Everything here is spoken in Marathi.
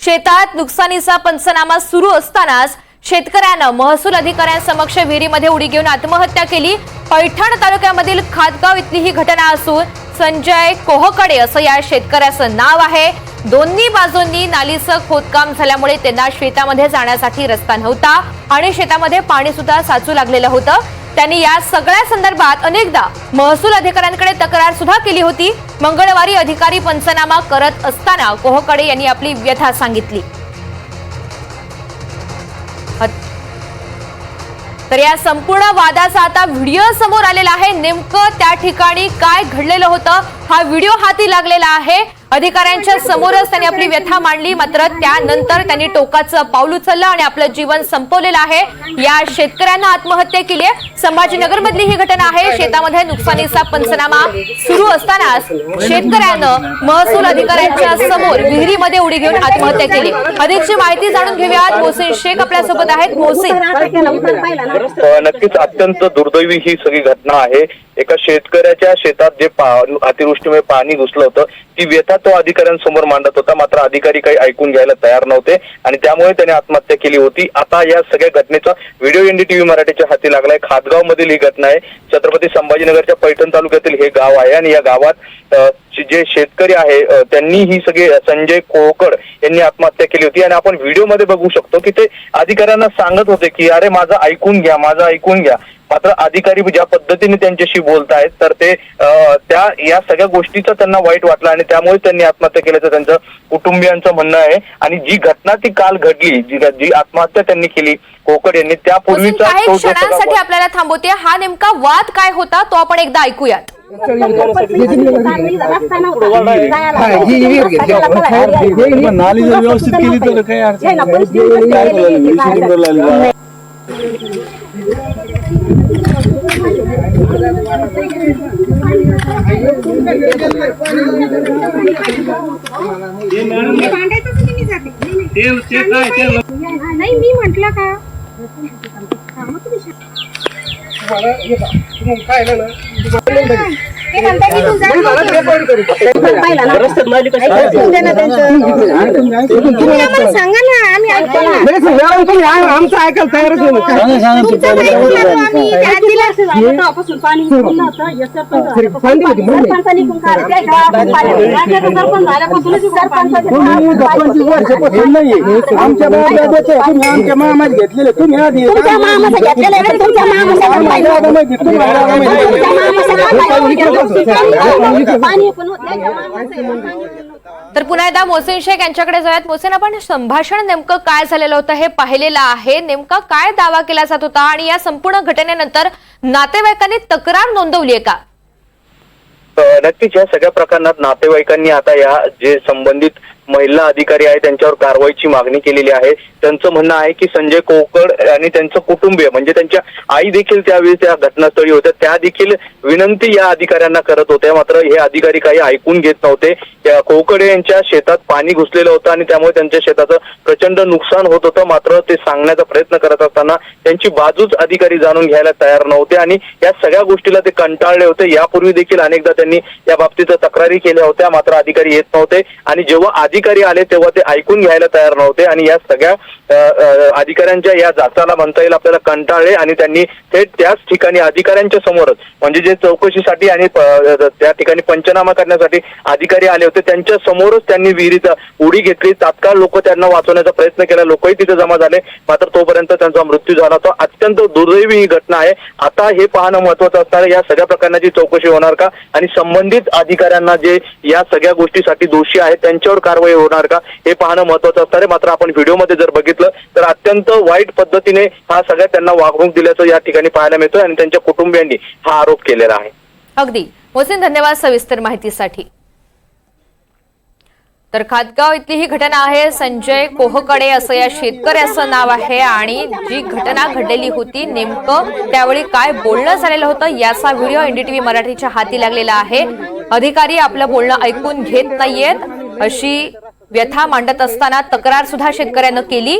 शेतात नुकसानीचा पंचनामा सुरू असतानाच शेतकऱ्यानं महसूल अधिकाऱ्यांसमक्ष विहिरीमध्ये उडी घेऊन आत्महत्या केली। पैठण तालुक्यामधील खातगाव इथली ही घटना असून संजय कोहकडे असं या शेतकऱ्याचं नाव आहे। दोन्ही बाजूंनी नालीचं खोदकाम झाल्यामुळे त्यांना शेतामध्ये जाण्यासाठी रस्ता नव्हता आणि शेतामध्ये पाणी सुद्धा साचू लागलेलं होतं। त्यांनी या सगळ्या संदर्भात अनेकदा महसूल अधिकाऱ्यांकडे तक्रार सुद्धा केली होती। मंगळवारी अधिकारी पंचनामा करत असताना कोहकडे यांनी आपली व्यथा सांगितली। तर या संपूर्ण वादाचा आता व्हिडिओ समोर आलेला आहे। नेमकं त्या ठिकाणी काय घडलेलं होतं हा व्हिडिओ हाती लागलेला आहे। अधिकाऱ्यांच्या समोरच त्यांनी आपली व्यथा मांडली, मात्र त्यानंतर त्यांनी टोकाचं पाऊल उचललं आणि आपलं जीवन संपवलेलं आहे। या शेतकऱ्यांना आत्महत्या केली आहे। संभाजीनगर मधली ही घटना आहे। शेतामध्ये नुकसानीचा पंचनामा सुरू असतानाच शेतकऱ्यानं महसूल अधिकाऱ्यांच्या समोर विहिरीमध्ये उडी घेऊन आत्महत्या केली। अधिकची माहिती जाणून घेऊयात। मोहसिन शेख आपल्या सोबत आहेत। मोहसिन, नक्कीच अत्यंत दुर्दैवी ही सगळी घटना आहे। एका शेतकऱ्याच्या शेतात जे अतिवृष्टीमुळे पाणी घुसलं होतं ती व्यथा तो अधिकाऱ्यांसमोर मांडत होता, मात्र अधिकारी काही ऐकून घ्यायला तयार नव्हते आणि त्यामुळे त्याने आत्महत्या केली होती। आता या सगळ्या घटनेचा व्हिडिओ एनडीटीव्ही मराठीच्या हाती लागलाय। खातगाव मधील ही घटना आहे। छत्रपती संभाजीनगरच्या पैठण तालुक्यातील हे गाव आहे आणि या गावात जे शेतकरी आहे त्यांनी ही सगळे संजय कोहकड यांनी आत्महत्या केली होती आणि आपण व्हिडिओ मध्ये बघू शकतो की ते अधिकाऱ्यांना सांगत होते की अरे माझं ऐकून घ्या, माझं ऐकून घ्या। मात्र अधिकारी ज्या पद्धतीने त्यांच्याशी बोलतायत तर ते या सगळ्या गोष्टीचा त्यांना वाईट वाटलं आणि त्यामुळे त्यांनी आत्महत्या केल्याचं त्यांचं कुटुंबियांचं म्हणणं आहे। आणि जी घटना ती काल घडली, जी आत्महत्या त्यांनी केली कोहकड यांनी, त्यापूर्वीचा क्षणांसाठी आपल्याला थांबवते। हा नेमका वाद काय होता तो आपण एकदा ऐकूयात। नाली जर व्यवस्थित केली तर काही अडचण नाही। नाही मी म्हटलं का सांगा ना, आम्ही आमचं ऐकायला तयारच आमच्या मामात घेतलेले तुम्ही तर पुन्हा एकदा मोहसिन शेख यांच्याकडे जाऊयात। मोहसिन, आपण संभाषण नेमकं काय झालेलं होतं हे पाहिलेलं आहे। नेमका काय दावा केला जात होता आणि या संपूर्ण घटनेनंतर नातेवाईकांनी तक्रार नोंदवली आहे का? नक्कीच या सगळ्या प्रकरणात नातेवाईकांनी आता या जे संबंधित महिला अधिकारी आहे त्यांच्यावर कारवाईची मागणी केलेली आहे। त्यांचं म्हणणं आहे की संजय कोहकड आणि त्यांचं कुटुंबीय म्हणजे त्यांच्या आई देखील त्यावेळी त्या घटनास्थळी होत्या, त्या देखील विनंती या अधिकाऱ्यांना करत होत्या, मात्र हे अधिकारी काही ऐकून घेत नव्हते। त्या कोहकडे यांच्या शेतात पाणी घुसलेलं होतं आणि त्यामुळे त्यांच्या शेताचं प्रचंड नुकसान होत होतं, मात्र ते सांगण्याचा प्रयत्न करत असताना त्यांची बाजूच अधिकारी जाणून घ्यायला तयार नव्हते आणि या सगळ्या गोष्टीला ते कंटाळले होते। यापूर्वी देखील अनेकदा त्यांनी या बाबतीत तक्रारी केल्या होत्या, मात्र अधिकारी येत नव्हते आणि जेव्हा अधिकारी आले तेव्हा ते ऐकून घ्यायला तयार नव्हते आणि या सगळ्या अधिकाऱ्यांच्या या जाचाला म्हणता येईल आपल्याला कंटाळले आणि त्यांनी थेट त्याच ठिकाणी अधिकाऱ्यांच्या समोरच म्हणजे जे चौकशीसाठी आणि त्या ठिकाणी पंचनामा करण्यासाठी अधिकारी आले होते त्यांच्या समोरच त्यांनी विहिरीत उडी घेतली। तात्काळ लोक त्यांना वाचवण्याचा प्रयत्न केला, लोकही तिथे जमा झाले, मात्र तोपर्यंत त्यांचा मृत्यू झाला होता। अत्यंत दुर्दैवी ही घटना आहे। आता हे पाहणं महत्वाचं असणार या सगळ्या प्रकरणाची चौकशी होणार का आणि संबंधित अधिकाऱ्यांना जे या सगळ्या गोष्टीसाठी दोषी आहेत त्यांच्यावर कारवाई होणार का हे पाहणं महत्वाचं असणार आहे। मात्र आपण व्हिडिओमध्ये जर बघितलं तर अत्यंत वाईट पद्धतीने हा सगळ्या त्यांना वागणूक दिल्याचं या ठिकाणी पाहायला मिळतोय आणि त्यांच्या कुटुंबियांनी हा आरोप केलेला आहे। अगदी मोहसिन, धन्यवाद सविस्तर माहितीसाठी। तर खातगाव इथली ही घटना आहे। संजय कोहकडे असं या शेतकऱ्याचं नाव आहे आणि जी घटना घडलेली होती नेमकं त्यावेळी काय बोलणं झालेलं होतं याचा व्हिडिओ एनडीटीव्ही मराठीच्या हाती लागलेला आहे। अधिकारी आपलं बोलणं ऐकून घेत नाहीयेत अशी व्यथा मांडत असताना तक्रार सुद्धा शेतकऱ्यानं केली।